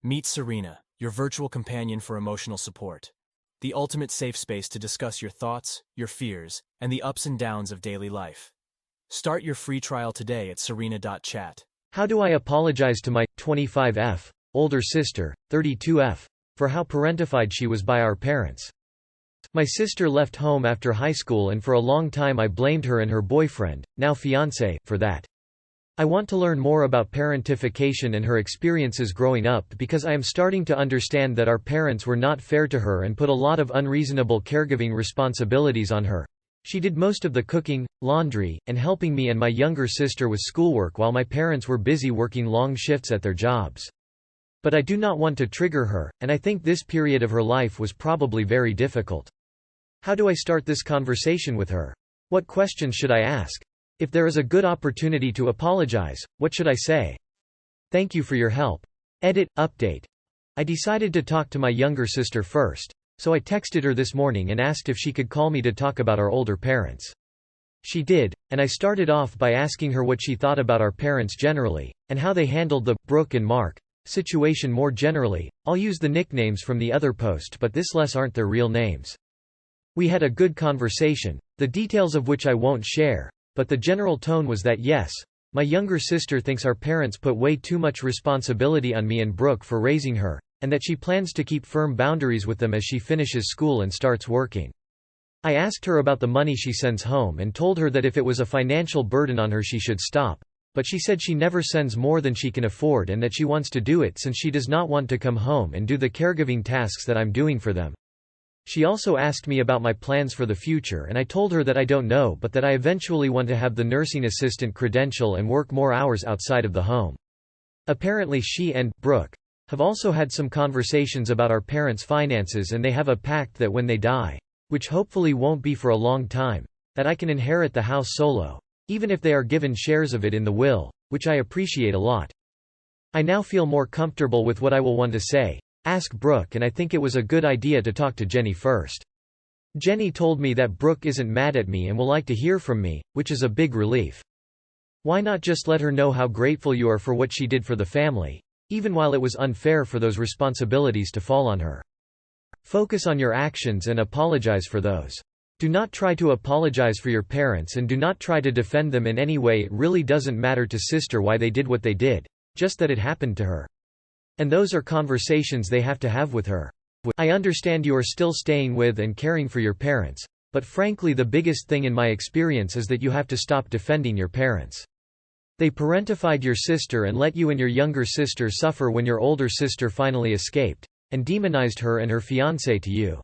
Meet Serena, your virtual companion for emotional support. The ultimate safe space to discuss your thoughts, your fears, and the ups and downs of daily life. Start your free trial today at serena.chat. How do I apologize to my 25F older sister, 32F, for how parentified she was by our parents? My sister left home after high school, and for a long time I blamed her and her boyfriend, now fiancé, for that. I want to learn more about parentification and her experiences growing up because I am starting to understand that our parents were not fair to her and put a lot of unreasonable caregiving responsibilities on her. She did most of the cooking, laundry, and helping me and my younger sister with schoolwork while my parents were busy working long shifts at their jobs. But I do not want to trigger her, and I think this period of her life was probably very difficult. How do I start this conversation with her? What questions should I ask? If there is a good opportunity to apologize, what should I say? Thank you for your help. Edit, update. I decided to talk to my younger sister first, so I texted her this morning and asked if she could call me to talk about our older parents. She did, and I started off by asking her what she thought about our parents generally, and how they handled the Brooke and Mark situation more generally. I'll use the nicknames from the other post, but this less aren't their real names. We had a good conversation, the details of which I won't share. But the general tone was that yes, my younger sister thinks our parents put way too much responsibility on me and Brooke for raising her, and that she plans to keep firm boundaries with them as she finishes school and starts working. I asked her about the money she sends home and told her that if it was a financial burden on her she should stop, but she said she never sends more than she can afford and that she wants to do it since she does not want to come home and do the caregiving tasks that I'm doing for them. She also asked me about my plans for the future, and I told her that I don't know, but that I eventually want to have the nursing assistant credential and work more hours outside of the home. Apparently she and Brooke have also had some conversations about our parents' finances, and they have a pact that when they die, which hopefully won't be for a long time, that I can inherit the house solo, even if they are given shares of it in the will, which I appreciate a lot. I now feel more comfortable with what I will want to say. Ask Brooke, and I think it was a good idea to talk to Jenny first. Jenny told me that Brooke isn't mad at me and will like to hear from me, which is a big relief. Why not just let her know how grateful you are for what she did for the family, even while it was unfair for those responsibilities to fall on her? Focus on your actions and apologize for those. Do not try to apologize for your parents and do not try to defend them in any way. It really doesn't matter to sister why they did what they did, just that it happened to her. And those are conversations they have to have with her. I understand you are still staying with and caring for your parents, but frankly the biggest thing in my experience is that you have to stop defending your parents. They parentified your sister and let you and your younger sister suffer when your older sister finally escaped, and demonized her and her fiancé to you.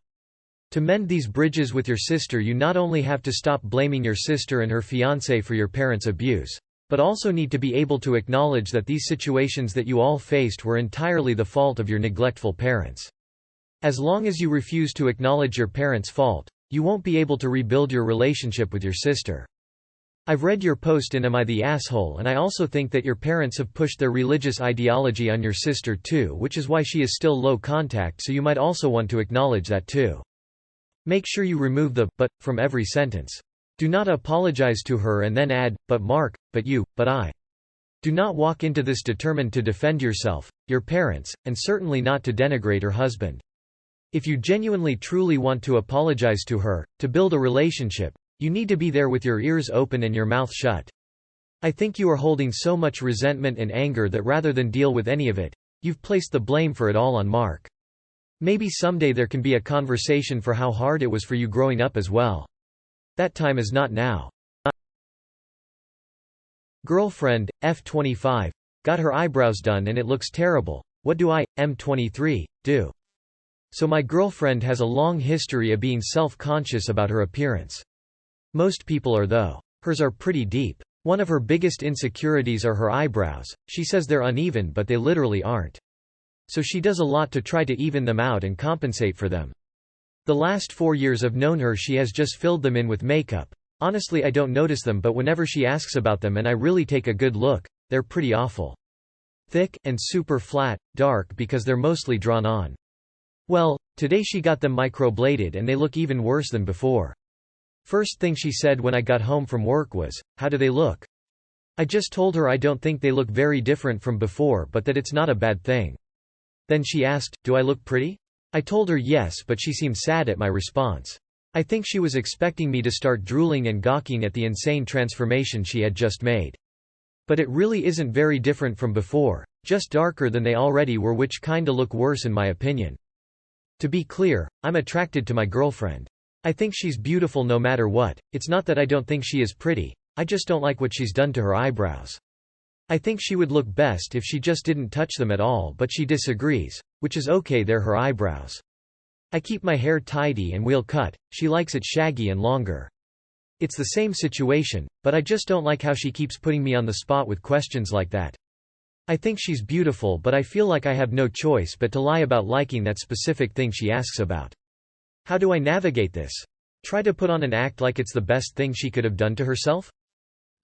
To mend these bridges with your sister, you not only have to stop blaming your sister and her fiancé for your parents' abuse, but also need to be able to acknowledge that these situations that you all faced were entirely the fault of your neglectful parents. As long as you refuse to acknowledge your parents' fault, you won't be able to rebuild your relationship with your sister. I've read your post in Am I the Asshole, and I also think that your parents have pushed their religious ideology on your sister too, which is why she is still low contact, so you might also want to acknowledge that too. Make sure you remove the "but" from every sentence. Do not apologize to her and then add, "but Mark, but you, but I." Do not walk into this determined to defend yourself, your parents, and certainly not to denigrate her husband. If you genuinely truly want to apologize to her, to build a relationship, you need to be there with your ears open and your mouth shut. I think you are holding so much resentment and anger that rather than deal with any of it, you've placed the blame for it all on Mark. Maybe someday there can be a conversation for how hard it was for you growing up as well. That time is not now. Girlfriend, F25, got her eyebrows done and it looks terrible. What do I, M23, do? So my girlfriend has a long history of being self-conscious about her appearance. Most people are though. Hers are pretty deep. One of her biggest insecurities are her eyebrows. She says they're uneven, but they literally aren't. So she does a lot to try to even them out and compensate for them. The last 4 years I've known her, she has just filled them in with makeup. Honestly, I don't notice them, but whenever she asks about them and I really take a good look, they're pretty awful. Thick, and super flat, dark because they're mostly drawn on. Well, today she got them microbladed and they look even worse than before. First thing she said when I got home from work was, "How do they look?" I just told her I don't think they look very different from before, but that it's not a bad thing. Then she asked, "Do I look pretty?" I told her yes, but she seemed sad at my response. I think she was expecting me to start drooling and gawking at the insane transformation she had just made. But it really isn't very different from before, just darker than they already were, which kinda look worse in my opinion. To be clear, I'm attracted to my girlfriend. I think she's beautiful no matter what. It's not that I don't think she is pretty, I just don't like what she's done to her eyebrows. I think she would look best if she just didn't touch them at all, but she disagrees, which is okay, they're her eyebrows. I keep my hair tidy and wheel cut, she likes it shaggy and longer. It's the same situation, but I just don't like how she keeps putting me on the spot with questions like that. I think she's beautiful, but I feel like I have no choice but to lie about liking that specific thing she asks about. How do I navigate this? Try to put on an act like it's the best thing she could have done to herself?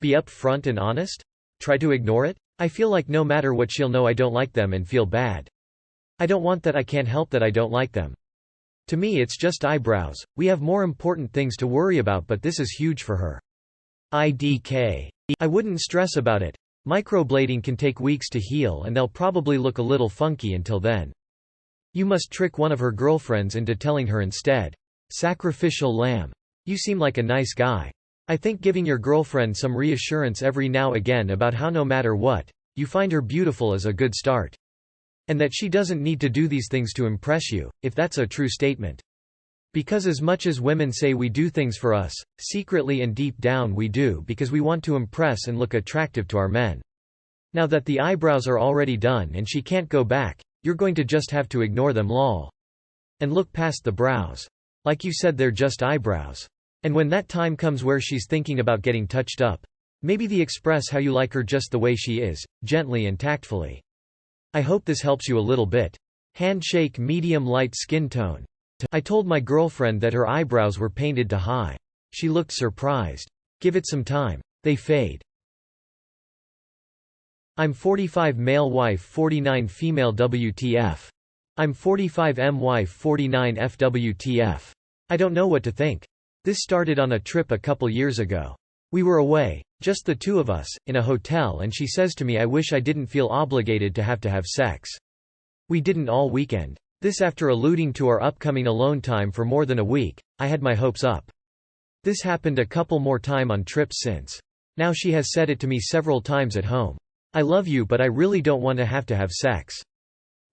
Be upfront and honest? Try to ignore it? I feel like no matter what she'll know I don't like them and feel bad. I don't want that. I can't help that I don't like them. To me it's just eyebrows, we have more important things to worry about, but this is huge for her. IDK. I wouldn't stress about it. Microblading can take weeks to heal and they'll probably look a little funky until then. You must trick one of her girlfriends into telling her instead. Sacrificial lamb. You seem like a nice guy. I think giving your girlfriend some reassurance every now and again about how no matter what, you find her beautiful is a good start. And that she doesn't need to do these things to impress you, if that's a true statement. Because as much as women say we do things for us, secretly and deep down we do because we want to impress and look attractive to our men. Now that the eyebrows are already done and she can't go back, you're going to just have to ignore them, lol. And look past the brows. Like you said, they're just eyebrows. And when that time comes where she's thinking about getting touched up, maybe express how you like her just the way she is, gently and tactfully. I hope this helps you a little bit. Handshake, medium light skin tone. I told my girlfriend that her eyebrows were painted to high. She looked surprised. Give it some time. They fade. I'm 45 male wife 49 female WTF. I'm 45 M wife 49 FWTF. I don't know what to think. This started on a trip a couple years ago. We were away, just the two of us, in a hotel, and she says to me, I wish I didn't feel obligated to have sex. We didn't all weekend. This after alluding to our upcoming alone time for more than a week. I had my hopes up. This happened a couple more time on trips since. Now she has said it to me several times at home. I love you, but I really don't want to have sex.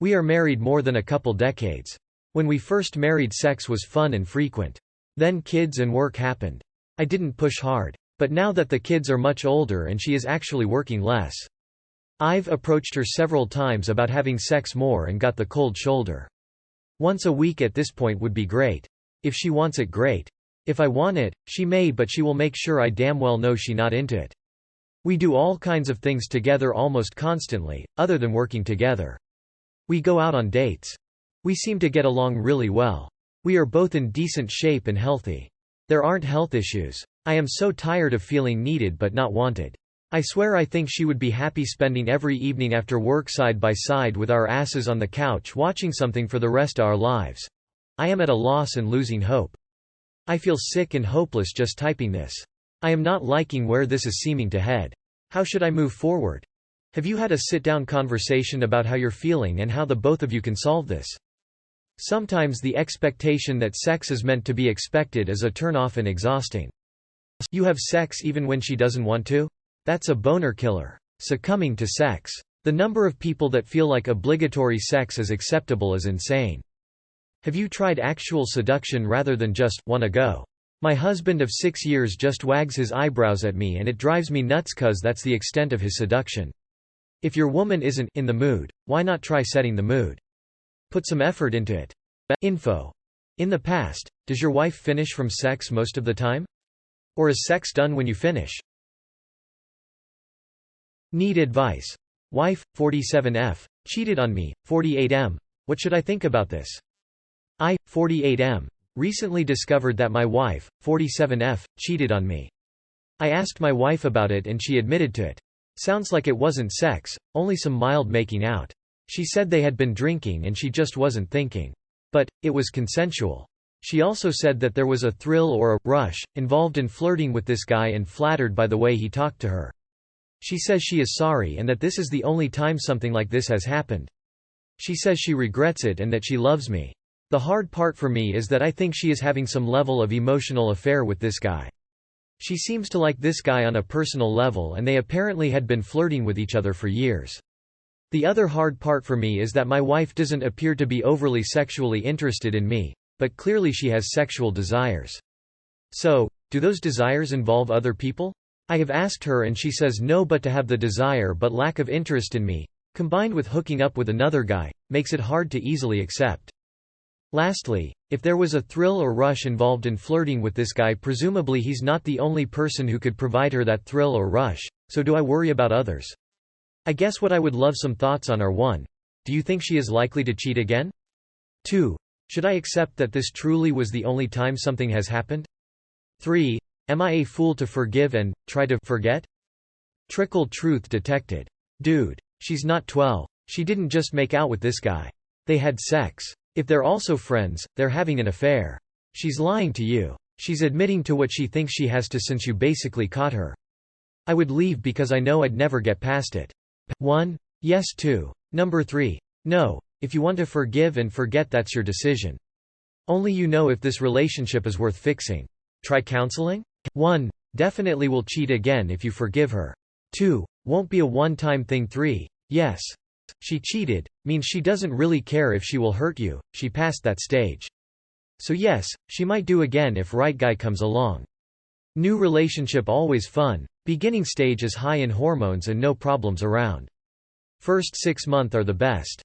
We are married more than a couple decades. When we first married, sex was fun and frequent. Then kids and work happened. I didn't push hard. But now that the kids are much older and she is actually working less, I've approached her several times about having sex more and got the cold shoulder. Once a week at this point would be great. If she wants it, great. If I want it, she may, but she will make sure I damn well know she not into it. We do all kinds of things together almost constantly, other than working together. We go out on dates. We seem to get along really well. We are both in decent shape and healthy. There aren't health issues. I am so tired of feeling needed but not wanted. I swear I think she would be happy spending every evening after work side by side with our asses on the couch watching something for the rest of our lives. I am at a loss and losing hope. I feel sick and hopeless just typing this. I am not liking where this is seeming to head. How should I move forward? Have you had a sit-down conversation about how you're feeling and how the both of you can solve this? Sometimes the expectation that sex is meant to be expected is a turn-off and exhausting. You have sex even when she doesn't want to? That's a boner killer. Succumbing to sex. The number of people that feel like obligatory sex is acceptable is insane. Have you tried actual seduction rather than just wanna go? My husband of 6 years just wags his eyebrows at me and it drives me nuts cause that's the extent of his seduction. If your woman isn't in the mood, why not try setting the mood? Put some effort into it. Info. In the past, does your wife finish from sex most of the time? Or is sex done when you finish? Need advice. Wife, 47F, cheated on me, 48M. What should I think about this? I, 48M, recently discovered that my wife, 47F, cheated on me. I asked my wife about it and she admitted to it. Sounds like it wasn't sex, only some mild making out. She said they had been drinking and she just wasn't thinking. But, it was consensual. She also said that there was a thrill or a rush involved in flirting with this guy and flattered by the way he talked to her. She says she is sorry and that this is the only time something like this has happened. She says she regrets it and that she loves me. The hard part for me is that I think she is having some level of emotional affair with this guy. She seems to like this guy on a personal level and they apparently had been flirting with each other for years. The other hard part for me is that my wife doesn't appear to be overly sexually interested in me, but clearly she has sexual desires. So, do those desires involve other people? I have asked her and she says no, but to have the desire but lack of interest in me, combined with hooking up with another guy, makes it hard to easily accept. Lastly, if there was a thrill or rush involved in flirting with this guy, presumably he's not the only person who could provide her that thrill or rush, so do I worry about others? I guess what I would love some thoughts on are 1. Do you think she is likely to cheat again? 2. Should I accept that this truly was the only time something has happened? 3. Am I a fool to forgive and try to forget? Trickle truth detected. Dude. She's not 12. She didn't just make out with this guy. They had sex. If they're also friends, they're having an affair. She's lying to you. She's admitting to what she thinks she has to since you basically caught her. I would leave because I know I'd never get past it. 1. Yes. 2. Number 3. No. If you want to forgive and forget, that's your decision. Only you know if this relationship is worth fixing. Try counseling? 1. Definitely will cheat again if you forgive her. 2. Won't be a one-time thing. 3. Yes. She cheated, means she doesn't really care if she will hurt you, she passed that stage. So yes, she might do again if right guy comes along. New relationship always fun, beginning stage is high in hormones and no problems around. First 6 months are the best.